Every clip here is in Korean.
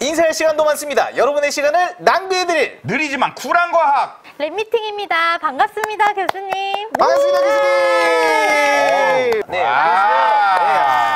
인사할 시간도 많습니다. 여러분의 시간을 낭비해드릴 느리지만 쿨한 과학 랩미팅입니다. 반갑습니다, 교수님. 반갑습니다, 교수님. 네, 안녕하세요.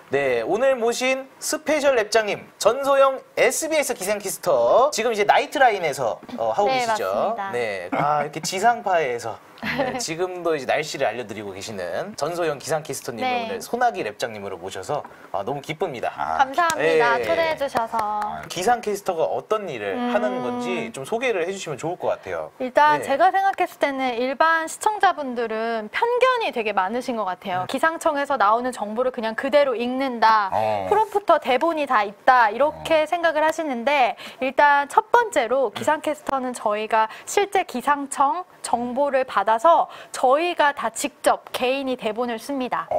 네, 오늘 모신 스페셜 랩장님 전소영 SBS 기상캐스터 지금 이제 나이트라인에서 하고 네, 계시죠? 맞습니다. 네, 이렇게 지상파에서 네, 지금도 이제 날씨를 알려드리고 계시는 전소영 기상캐스터님을 네. 오늘 소나기 랩장님으로 모셔서 너무 기쁩니다. 감사합니다. 네. 초대해주셔서. 기상캐스터가 어떤 일을 하는 건지 좀 소개를 해주시면 좋을 것 같아요. 일단 네. 제가 생각했을 때는 일반 시청자분들은 편견이 되게 많으신 것 같아요. 기상청에서 나오는 정보를 그냥 그대로 읽는다. 프롬프터 대본이 다 있다. 이렇게 생각을 하시는데 일단 첫 번째로 기상캐스터는 저희가 실제 기상청 정보를 받아서 저희가 다 직접 개인이 대본을 씁니다.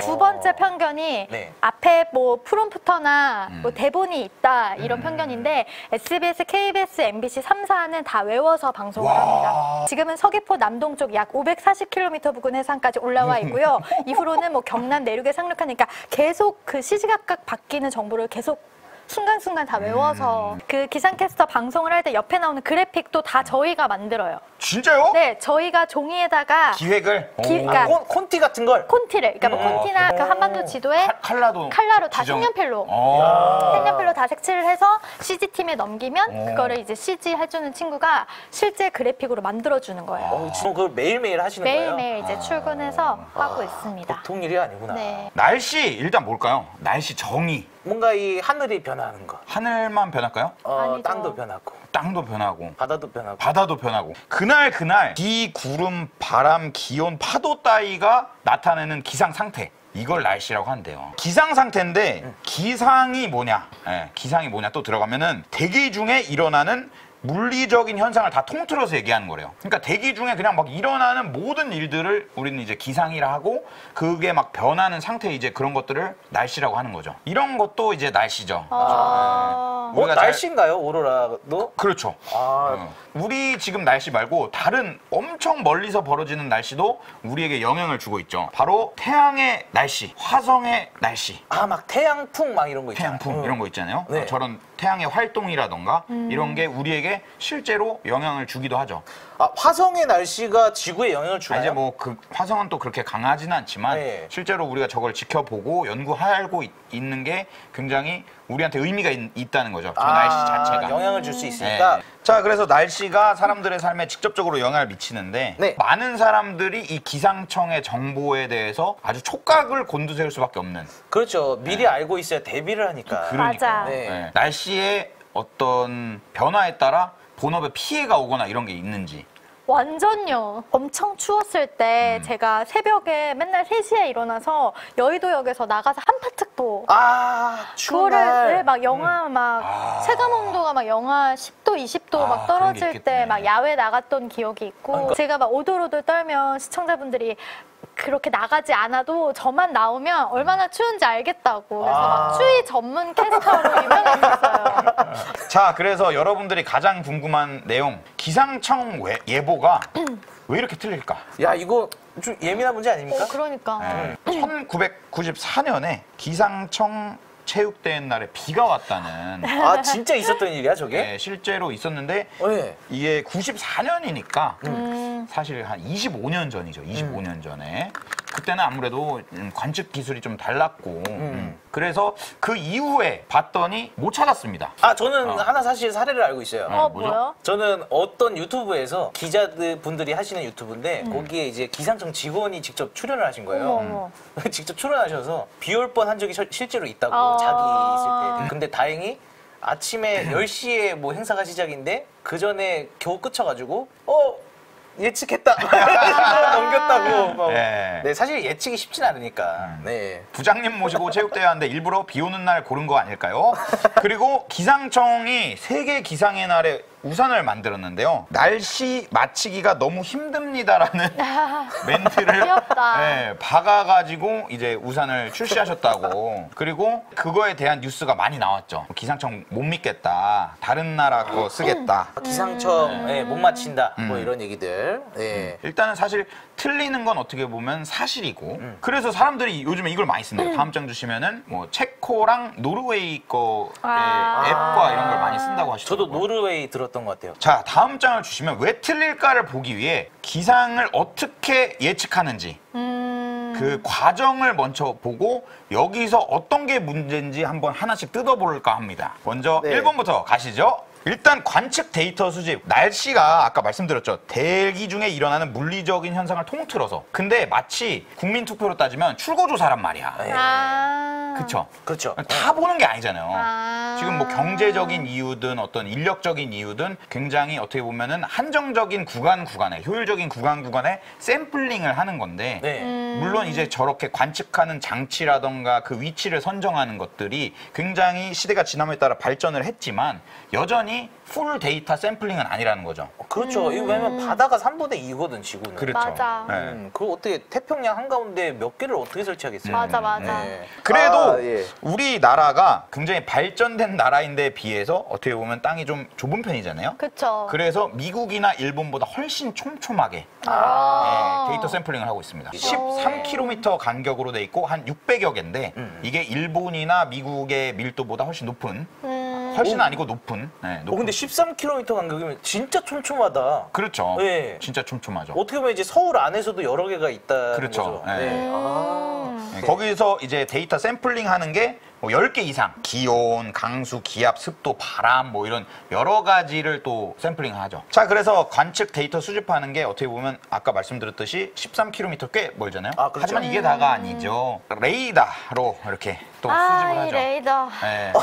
두 번째 편견이 네. 앞에 뭐 프롬프터나 뭐 대본이 있다 이런 편견인데 SBS, KBS, MBC 3사는 다 외워서 방송을 합니다. 지금은 서귀포 남동쪽 약 540km 부근 해상까지 올라와 있고요. 이후로는 뭐 경남 내륙에 상륙하니까 계속 그 시시각각 바뀌는 정보를 계속 순간순간 다 외워서 그 기상캐스터 방송을 할 때 옆에 나오는 그래픽도 다 저희가 만들어요. 진짜요? 네, 저희가 종이에다가 기획을? 그러니까 콘티 같은 걸? 콘티를, 그러니까 뭐 콘티나 그 한반도 지도에 칼라로 다 색연필로 색연필로 다 색칠을 해서 CG팀에 넘기면 그거를 이제 CG 해주는 친구가 실제 그래픽으로 만들어주는 거예요. 지금 그걸 매일매일 하시는 거예요? 매일매일 이제 출근해서 하고 있습니다. 보통 일이 아니구나. 네. 날씨 일단 뭘까요? 날씨 정의. 뭔가 이 하늘이 변화하는 거. 하늘만 변할까요? 아니죠. 땅도 변하고, 땅도 변하고 바다도 변하고. 바다도 변하고 그날 비, 구름, 바람, 기온, 파도 따위가 나타내는 기상 상태 이걸 날씨라고 한대요. 기상 상태인데 기상이 뭐냐? 기상이 뭐냐 또 들어가면은 대기 중에 일어나는 물리적인 현상을 다 통틀어서 얘기하는 거래요. 그러니까 대기 중에 그냥 막 일어나는 모든 일들을 우리는 이제 기상이라 하고 그게 막 변하는 상태 이제 그런 것들을 날씨라고 하는 거죠. 이런 것도 이제 날씨죠. 우리가 날씨인가요, 오로라도? 그렇죠. 우리 지금 날씨 말고 다른 엄청 멀리서 벌어지는 날씨도 우리에게 영향을 주고 있죠. 바로 태양의 날씨, 화성의 날씨. 막 태양풍 막 이런 거 있잖아요. 태양풍 이런 거 있잖아요. 네. 저런 태양의 활동이라던가 이런 게 우리에게 실제로 영향을 주기도 하죠. 화성의 날씨가 지구에 영향을 주나요? 이제 뭐 그 화성은 또 그렇게 강하지는 않지만 네. 실제로 우리가 저걸 지켜보고 연구하고 있는 게 굉장히 우리한테 의미가 있다는 거죠. 저 날씨 자체가. 영향을 줄 수 있으니까. 네. 자, 그래서 날씨가 사람들의 삶에 직접적으로 영향을 미치는데 네. 많은 사람들이 이 기상청의 정보에 대해서 아주 촉각을 곤두세울 수밖에 없는. 그렇죠. 미리 알고 있어야 대비를 하니까. 맞아. 네. 날씨의 어떤 변화에 따라 본업에 피해가 오거나 이런 게 있는지. 완전요. 엄청 추웠을 때 제가 새벽에 맨날 3시에 일어나서 여의도역에서 나가서 한파특보 추운 그거를 날. 막 영하 막 체감 온도가 막 영하 10도, 20도 막 그런 게 떨어질 때 있겠네. 막 야외 나갔던 기억이 있고 제가 막 오돌오돌 떨면 시청자분들이 그렇게 나가지 않아도 저만 나오면 얼마나 추운지 알겠다고 그래서 막 추위 전문 캐스터로 유명했었어요. 자, 그래서 여러분들이 가장 궁금한 내용 기상청 예보가 왜 이렇게 틀릴까? 야, 이거 좀 예민한 문제 아닙니까? 그러니까 1994년에 기상청 체육대회 날에 비가 왔다는 진짜 있었던 일이야, 저게? 네, 실제로 있었는데 네. 이게 94년이니까 사실 한 25년 전이죠. 25년 전에. 그때는 아무래도 관측 기술이 좀 달랐고 그래서 그 이후에 봤더니 못 찾았습니다. 저는 하나 사실 사례를 알고 있어요. 뭐죠? 뭐요? 저는 어떤 유튜브에서 기자분들이 하시는 유튜브인데 거기에 이제 기상청 직원이 직접 출연을 하신 거예요. 어머. 직접 출연하셔서 비 올 뻔 한 적이 실제로 있다고 자기 있을 때. 근데 다행히 아침에 10시에 뭐 행사가 시작인데 그 전에 겨우 끝쳐가지고 예측했다. 넘겼다고. 네. 사실 예측이 쉽진 않으니까. 네. 부장님 모시고 체육대회 하는데 일부러 비 오는 날 고른 거 아닐까요? 그리고 기상청이 세계 기상의 날에 우산을 만들었는데요. 날씨 맞추기가 너무 힘듭니다라는 멘트를 귀엽다. 예, 박아가지고 이제 우산을 출시하셨다고. 그리고 그거에 대한 뉴스가 많이 나왔죠. 기상청 못 믿겠다. 다른 나라 거 쓰겠다. 기상청 못 맞힌다. 뭐 이런 얘기들. 예. 일단은 사실 틀리는 건 어떻게 보면 사실이고 그래서 사람들이 요즘에 이걸 많이 쓴대요. 다음 장 주시면은 뭐 체코랑 노르웨이 거의 앱과 이런 걸 많이 쓴다고 하시더라고요. 저도 노르웨이 들었던 것 같아요. 자, 다음 장을 주시면 왜 틀릴까를 보기 위해 기상을 어떻게 예측하는지 그 과정을 먼저 보고 여기서 어떤 게 문제인지 한번 하나씩 뜯어볼까 합니다. 먼저 네. 1번부터 가시죠. 일단 관측 데이터 수집. 날씨가 아까 말씀드렸죠. 대기 중에 일어나는 물리적인 현상을 통틀어서. 근데 마치 국민투표로 따지면 출구조사란 말이야. 그쵸? 그렇죠. 다 보는 게 아니잖아요. 지금 뭐 경제적인 이유든 어떤 인력적인 이유든 굉장히 어떻게 보면은 한정적인 구간에 효율적인 구간에 샘플링을 하는 건데 네. 물론 이제 저렇게 관측하는 장치라던가 그 위치를 선정하는 것들이 굉장히 시대가 지남에 따라 발전을 했지만 여전히 풀 데이터 샘플링은 아니라는 거죠. 그렇죠. 이거 왜냐면 바다가 3분의 2거든, 지구는. 그렇죠. 맞아. 네. 그거 어떻게 태평양 한가운데 몇 개를 어떻게 설치하겠어요? 맞아, 맞아. 네. 그래도 예. 우리나라가 굉장히 발전된 나라인데 비해서 어떻게 보면 땅이 좀 좁은 편이잖아요. 그쵸. 그래서 미국이나 일본보다 훨씬 촘촘하게 데이터 샘플링을 하고 있습니다. 13km 간격으로 돼 있고 한 600여 개인데 이게 일본이나 미국의 밀도보다 훨씬 높은 훨씬 아니고 높은. 높은. 근데 13km 간격이면 진짜 촘촘하다. 그렇죠. 네. 진짜 촘촘하죠. 어떻게 보면 이제 서울 안에서도 여러 개가 있다는 그렇죠. 거죠. 네. 네. 거기서 이제 데이터 샘플링 하는 게 뭐 10개 이상 기온, 강수, 기압, 습도, 바람 뭐 이런 여러 가지를 또 샘플링 하죠. 자, 그래서 관측 데이터 수집하는 게 어떻게 보면 아까 말씀드렸듯이 13km 꽤 멀잖아요. 아, 그렇죠. 하지만 이게 다가 아니죠. 레이더로 이렇게 또 수집을 이 하죠. 레이더. 네.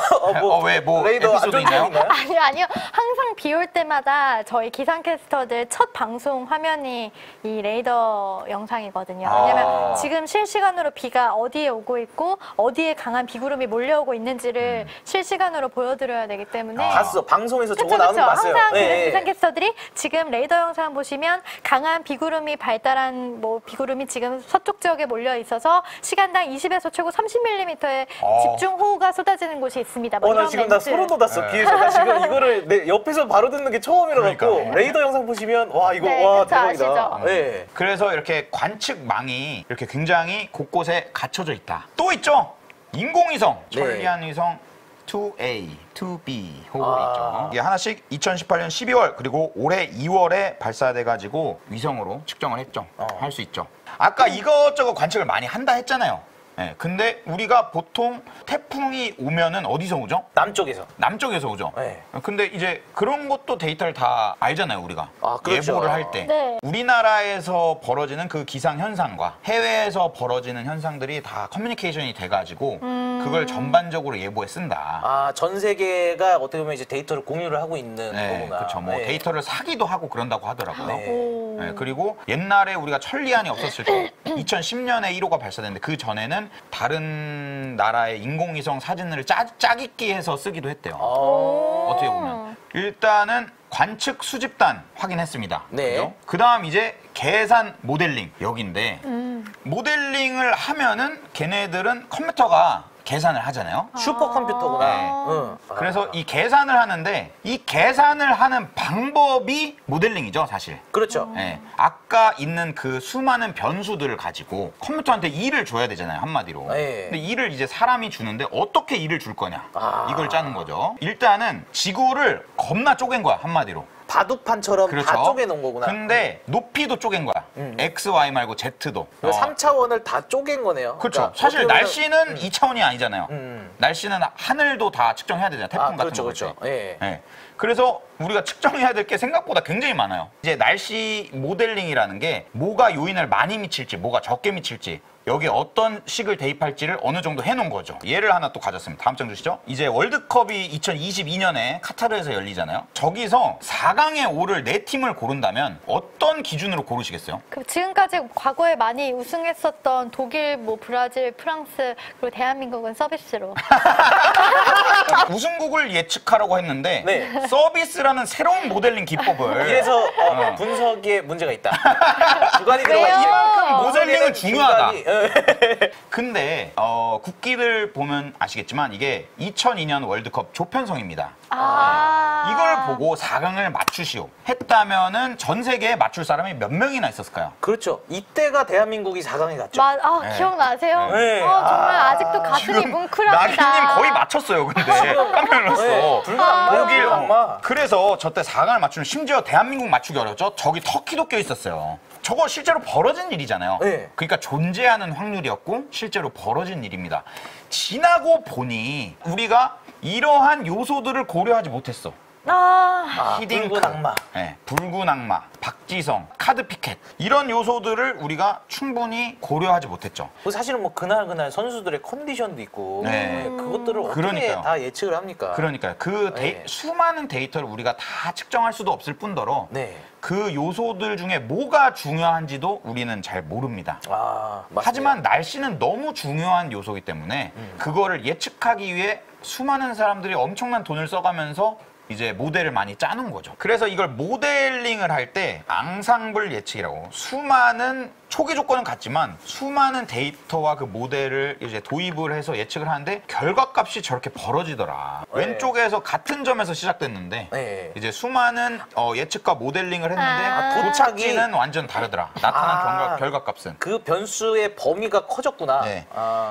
뭐, 왜 뭐 레이더 에피소드 안 좋은 있나요? 적 있나요? 아니요. 항상 비 올 때마다 저희 기상캐스터들 첫 방송 화면이 이 레이더 영상이거든요. 왜냐면 지금 실시간으로 비가 어디에 오고 있고 어디에 강한 비구름이 몰려오고 있는지를 실시간으로 보여드려야 되기 때문에 봤어. 방송에서 그쵸, 저거 나오는 거 봤어요. 항상 네. 기상캐스터들이 지금 레이더 영상 보시면 강한 비구름이 발달한 뭐 비구름이 지금 서쪽 지역에 몰려 있어서 시간당 20에서 최고 30mm의 집중호우가 쏟아지는 곳이 있습니다. 뭐 나 이런 지금 나 멘트. 소름 돋았어. 귀에서. 나 지금 이거를 내 옆에서 바로 듣는 게 처음이라 갖고 그러니까. 레이더 영상 보시면 와 이거 네, 와 그쵸, 대박이다. 아시죠? 네. 그래서 이렇게 관측망이 이렇게 굉장히 곳곳에 갖춰져 있다. 또 있죠. 인공위성, 네. 천리안 위성 2A, 2B 호흡이 있죠. 이게 하나씩 2018년 12월 그리고 올해 2월에 발사돼가지고 위성으로 측정을 했죠. 할 수 있죠. 아까 이것저것 관측을 많이 한다 했잖아요. 네, 근데 우리가 보통 태풍이 오면은 어디서 오죠? 남쪽에서. 남쪽에서 오죠. 네. 근데 이제 그런 것도 데이터를 다 알잖아요, 우리가. 아, 그렇죠. 예보를 할 때. 네. 우리나라에서 벌어지는 그 기상 현상과 해외에서 벌어지는 현상들이 다 커뮤니케이션이 돼가지고 그걸 전반적으로 예보에 쓴다. 아, 전 세계가 어떻게 보면 이제 데이터를 공유를 하고 있는 네, 거구나. 그렇죠. 뭐 네. 데이터를 사기도 하고 그런다고 하더라고요. 네. 네, 그리고 옛날에 우리가 천리안이 없었을 때 2010년에 1호가 발사됐는데 그 전에는 다른 나라의 인공위성 사진을 짜깁기해서 쓰기도 했대요. 어떻게 보면 일단은 관측 수집단 확인했습니다. 네. 그다음 이제 계산 모델링 여기인데 모델링을 하면은 걔네들은 컴퓨터가 계산을 하잖아요. 슈퍼컴퓨터구나. 네. 응. 그래서 이 계산을 하는데 이 계산을 하는 방법이 모델링이죠, 사실. 그렇죠. 네. 아까 있는 그 수많은 변수들을 가지고 컴퓨터한테 일을 줘야 되잖아요, 한마디로. 네. 근데 일을 이제 사람이 주는데 어떻게 일을 줄 거냐. 이걸 짜는 거죠. 일단은 지구를 겁나 쪼갠 거야, 한마디로. 바둑판처럼 그렇죠. 다 쪼개놓은 거구나. 근데 높이도 쪼갠 거야. X, Y 말고 Z도. 3차원을 다 쪼갠 거네요. 그렇죠. 그러니까 사실 어떻게 보면- 날씨는 2차원이 아니잖아요. 날씨는 하늘도 다 측정해야 되잖아요. 태풍 같은 그렇죠, 거. 그렇죠. 볼 때. 예. 네. 그래서 우리가 측정해야 될 게 생각보다 굉장히 많아요. 이제 날씨 모델링이라는 게 뭐가 요인을 많이 미칠지, 뭐가 적게 미칠지, 여기에 어떤 식을 대입할지를 어느 정도 해놓은 거죠. 예를 하나 또 가졌습니다. 다음 장 주시죠. 이제 월드컵이 2022년에 카타르에서 열리잖아요. 저기서 4강에 오를 4팀을 고른다면 어떤 기준으로 고르시겠어요? 그 지금까지 과거에 많이 우승했었던 독일, 뭐 브라질, 프랑스 그리고 대한민국은 서비스로. 우승국을 예측하라고 했는데 네. 서비스라는 새로운 모델링 기법을 이래서 분석에 문제가 있다. 주관이 왜요? 들어가 있지. 이만큼 모델링은 중요하다. 주관이, 근데 국기를 보면 아시겠지만 이게 2002년 월드컵 조편성입니다. 이걸 보고 4강을 맞추시오 했다면은 전 세계에 맞출 사람이 몇 명이나 있었을까요? 그렇죠. 이때가 대한민국이 4강에 갔죠. 네. 기억나세요? 네. 정말 아직도 가슴이 뭉클합니다. 나기님 거의 맞췄어요, 근데 깜짝 놀랐어. 네. 붉은 악마예요, 독일, 붉은 악마. 그래서 저때 4강을 맞추면 심지어 대한민국 맞추기 어렵죠. 저기 터키도 껴 있었어요. 저거 실제로 벌어진 일이잖아요. 네. 그러니까 존재하는 확률이었고 실제로 벌어진 일입니다. 지나고 보니 우리가 이러한 요소들을 고려하지 못했어. 히딩크, 붉은 악마. 네, 붉은 악마, 박지성, 카드 피켓 이런 요소들을 우리가 충분히 고려하지 못했죠. 사실은 뭐 그날 선수들의 컨디션도 있고 네. 그것들을 어떻게 그러니까요. 다 예측을 합니까? 그러니까요. 네. 수많은 데이터를 우리가 다 측정할 수도 없을 뿐더러 네. 그 요소들 중에 뭐가 중요한지도 우리는 잘 모릅니다. 맞습니다. 하지만 날씨는 너무 중요한 요소이기 때문에 그거를 예측하기 위해 수많은 사람들이 엄청난 돈을 써가면서 이제 모델을 많이 짜는 거죠. 그래서 이걸 모델링을 할 때 앙상블 예측이라고 수많은 초기 조건은 같지만 수많은 데이터와 그 모델을 이제 도입을 해서 예측을 하는데 결과값이 저렇게 벌어지더라. 네. 왼쪽에서 같은 점에서 시작됐는데 네. 이제 수많은 예측과 모델링을 했는데 도착이- 도착지는 완전 다르더라. 나타난 결과값은. 그 변수의 범위가 커졌구나. 네.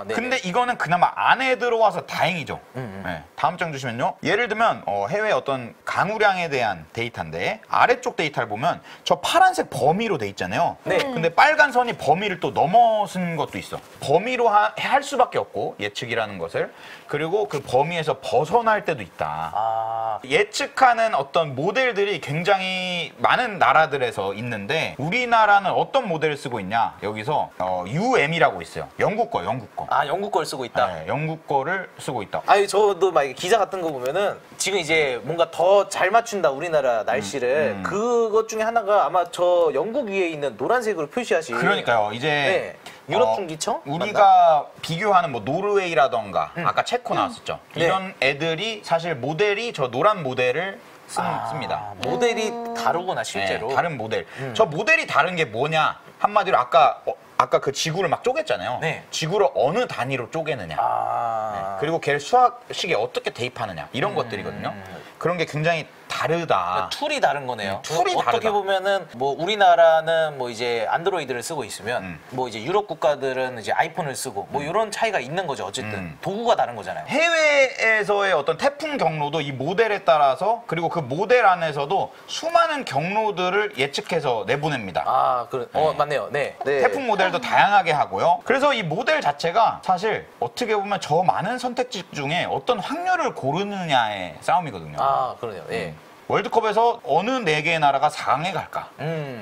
네. 근데 이거는 그나마 안에 들어와서 다행이죠. 네. 다음 장 주시면요. 예를 들면 해외 어떤 강우량에 대한 데이터인데 아래쪽 데이터를 보면 저 파란색 범위로 돼 있잖아요. 네. 근데 빨간 선이 범위를 또 넘어선 것도 있어. 범위로 할 수밖에 없고 예측이라는 것을. 그리고 그 범위에서 벗어날 때도 있다. 예측하는 어떤 모델들이 굉장히 많은 나라들에서 있는데 우리나라는 어떤 모델을 쓰고 있냐? 여기서 UM이라고 있어요. 영국 거. 영국 걸 쓰고 있다. 네, 영국 거를 쓰고 있다. 저도 막 기사 같은 거 보면은 지금 이제 뭔가 더 잘 맞춘다 우리나라 날씨를 그것 중에 하나가 아마 저 영국 위에 있는 노란색으로 표시하신 그러니까요. 이제 유럽 중기청 우리가 비교하는 뭐 노르웨이라던가 아까 체코 나왔었죠. 네. 이런 애들이 사실 모델이 저 노란 모델을 씁니다. 모델이 다르구나 실제로. 네, 다른 모델. 저 모델이 다른 게 뭐냐? 한마디로 아까 그 지구를 막 쪼갰잖아요. 네. 지구를 어느 단위로 쪼개느냐. 네. 그리고 걔를 수학식에 어떻게 대입하느냐. 이런 것들이거든요. 그런 게 굉장히 다르다. 툴이 다른 거네요. 툴이 어떻게 다르다. 보면은 뭐 우리나라는 뭐 이제 안드로이드를 쓰고 있으면 뭐 이제 유럽 국가들은 이제 아이폰을 쓰고 뭐 이런 차이가 있는 거죠. 어쨌든 도구가 다른 거잖아요. 해외에서의 어떤 태풍 경로도 이 모델에 따라서 그리고 그 모델 안에서도 수많은 경로들을 예측해서 내보냅니다. 맞네요. 네. 태풍 모델도 다양하게 하고요. 그래서 이 모델 자체가 사실 어떻게 보면 저 많은 선택지 중에 어떤 확률을 고르느냐의 싸움이거든요. 그러네요. 예. 월드컵에서 어느 4개의 나라가 4강에 갈까?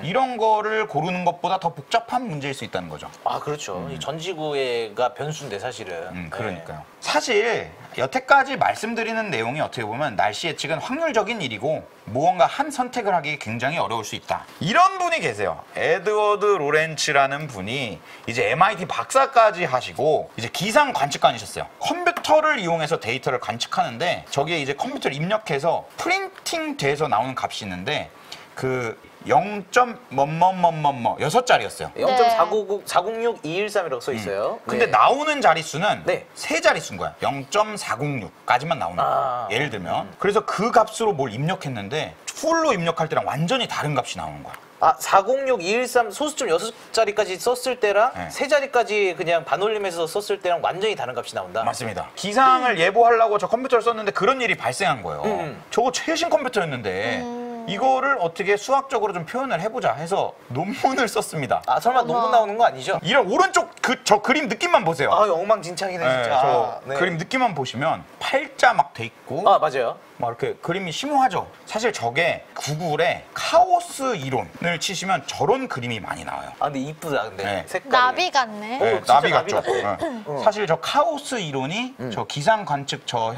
이런 거를 고르는 것보다 더 복잡한 문제일 수 있다는 거죠. 그렇죠. 이 전지구가 변수인데 사실은. 그러니까요. 사실 여태까지 말씀드리는 내용이 어떻게 보면 날씨 예측은 확률적인 일이고 무언가 한 선택을 하기 굉장히 어려울 수 있다. 이런 분이 계세요. 에드워드 로렌츠라는 분이 이제 MIT 박사까지 하시고 이제 기상 관측관이셨어요. 컴퓨터를 이용해서 데이터를 관측하는데 저기에 이제 컴퓨터를 입력해서 프린팅 돼서 나오는 값이 있는데 그 0.뭐뭐뭐뭐뭐 6자리였어요. 0.406-213이라고 써 있어요. 근데 네. 나오는 자릿수는 네. 세 자릿수인 거야. 0.406까지만 나오는 거야. 예를 들면. 그래서 그 값으로 뭘 입력했는데 풀로 입력할 때랑 완전히 다른 값이 나오는 거야. 406-213 소수점 6자리까지 썼을 때랑 네. 3자리까지 그냥 반올림해서 썼을 때랑 완전히 다른 값이 나온다. 맞습니다. 기상을 예보하려고 저 컴퓨터를 썼는데 그런 일이 발생한 거예요. 저거 최신 컴퓨터였는데 이거를 어떻게 수학적으로 좀 표현을 해보자 해서 논문을 썼습니다. 설마 논문 나오는 거 아니죠? 이런 오른쪽 저 그림 느낌만 보세요. 엉망진창이네 네, 진짜. 저 그림 느낌만 보시면 팔자 막 돼 있고 맞아요. 막 이렇게 그림이 심오하죠. 사실 저게 구글에 카오스 이론을 치시면 저런 그림이 많이 나와요. 아 근데 이쁘다 근데 네. 색깔이. 나비 같네. 네, 진짜 나비 나비 같죠. 같아. 네. 사실 저 카오스 이론이 저 기상 관측 저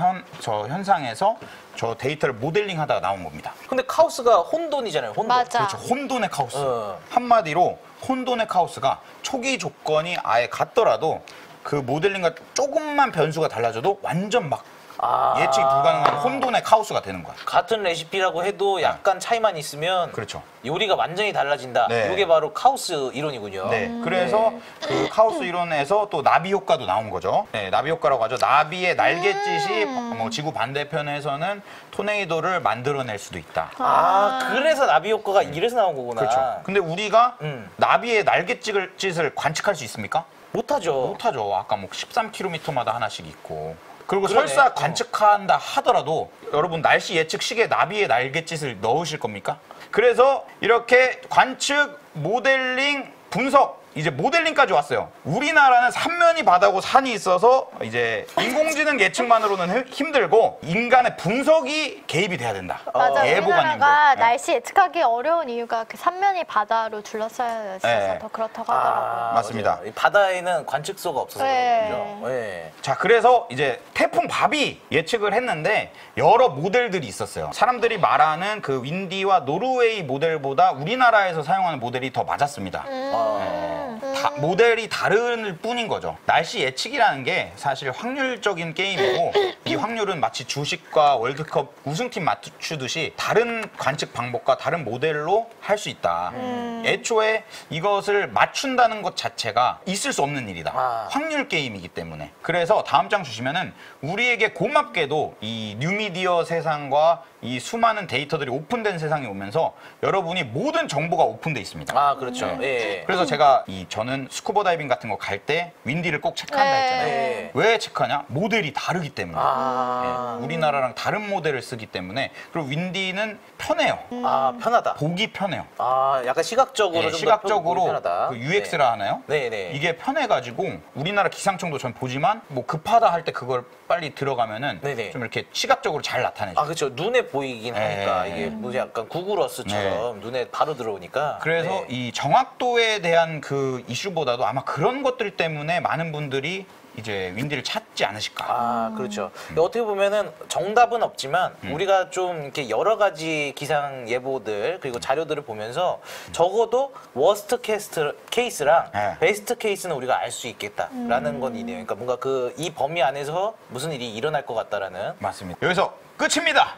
현상에서 저 데이터를 모델링하다가 나온 겁니다. 근데 카오스가 혼돈이잖아요. 혼돈. 맞아. 그렇죠. 혼돈의 카오스. 어. 한마디로 혼돈의 카오스가 초기 조건이 아예 같더라도 그 모델링과 조금만 변수가 달라져도 완전 막 아. 예측이 불가능한 혼돈의 카오스가 되는 거야. 같은 레시피라고 해도 약간 차이만 있으면 그렇죠. 요리가 완전히 달라진다. 네. 이게 바로 카오스 이론이군요. 네. 그래서 그 카오스 이론에서 또 나비 효과도 나온 거죠. 네, 나비 효과라고 하죠. 나비의 날갯짓이 뭐 지구 반대편에서는 토네이도를 만들어낼 수도 있다. 아, 그래서 나비 효과가 이래서 나온 거구나. 그렇죠. 근데 우리가 음. 나비의 날갯짓을 관측할 수 있습니까? 못하죠. 못하죠. 아까 뭐 13km마다 하나씩 있고. 그리고 그러네. 설사 관측한다 하더라도 여러분 날씨 예측 시계에 나비의 날갯짓을 넣으실 겁니까? 그래서 이렇게 관측, 모델링, 분석 이제 모델링까지 왔어요. 우리나라는 삼면이 바다고 산이 있어서 이제 인공지능 예측만으로는 힘들고 인간의 분석이 개입이 돼야 된다. 맞아. 예보가 우리나라가 네. 날씨 예측하기 어려운 이유가 그 삼면이 바다로 둘러싸여 있어서 네. 더 그렇다고 하더라고요. 맞습니다. 맞아요. 이 바다에는 관측소가 없어서 네. 그런 거죠. 네. 자, 그래서 이제 태풍 바비 예측을 했는데 여러 모델들이 있었어요. 사람들이 말하는 그 윈디와 노르웨이 모델보다 우리나라에서 사용하는 모델이 더 맞았습니다. 모델이 다를 뿐인 거죠. 날씨 예측이라는 게 사실 확률적인 게임이고 이 확률은 마치 주식과 월드컵 우승팀 맞추듯이 다른 관측 방법과 다른 모델로 할 수 있다. 애초에 이것을 맞춘다는 것 자체가 있을 수 없는 일이다. 아. 확률 게임이기 때문에. 그래서 다음 장 주시면은 우리에게 고맙게도 이 뉴미디어 세상과 이 수많은 데이터들이 오픈된 세상이 오면서 여러분이 모든 정보가 오픈돼 있습니다. 아, 그렇죠. 예. 그래서 제가 저는 스쿠버 다이빙 같은 거 갈 때 윈디를 꼭 체크한다 네. 했잖아요. 네. 왜 체크하냐? 모델이 다르기 때문에. 아. 예, 우리나라랑 다른 모델을 쓰기 때문에. 그리고 윈디는 편해요. 아, 편하다. 보기 편해요. 아, 약간 시각적으로 네, 좀 시각적으로 더 편하다. 그 UX라 하나요? 네, 네. 이게 편해가지고 우리나라 기상청도 전 보지만 뭐 급하다 할 때 그걸 빨리 들어가면은 네네. 좀 이렇게 시각적으로 잘 나타내죠. 아, 그렇죠. 눈에 보이긴 하니까 네. 이게 뭐 약간 구글어스처럼 눈에 바로 들어오니까. 그래서 네. 이 정확도에 대한 그 이슈보다도 아마 그런 것들 때문에 많은 분들이 이제 윈디를 찾지 않으실까. 아, 그렇죠. 어떻게 보면은 정답은 없지만 우리가 좀 이렇게 여러 가지 기상 예보들 그리고 자료들을 보면서 적어도 워스트 케이스랑 네. 베스트 케이스는 우리가 알 수 있겠다라는 건 이네요. 그러니까 뭔가 그 이 범위 안에서 무슨 일이 일어날 것 같다라는. 맞습니다. 여기서 끝입니다.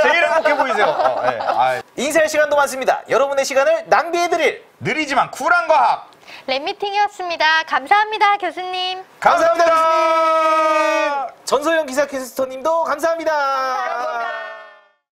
제일 행복해 보이세요. 네. 인사할 시간도 많습니다. 여러분의 시간을 낭비해드릴 느리지만 쿨한 과학. 랩미팅이었습니다. 감사합니다, 교수님. 감사합니다. 전소영 기사캐스터님도 감사합니다.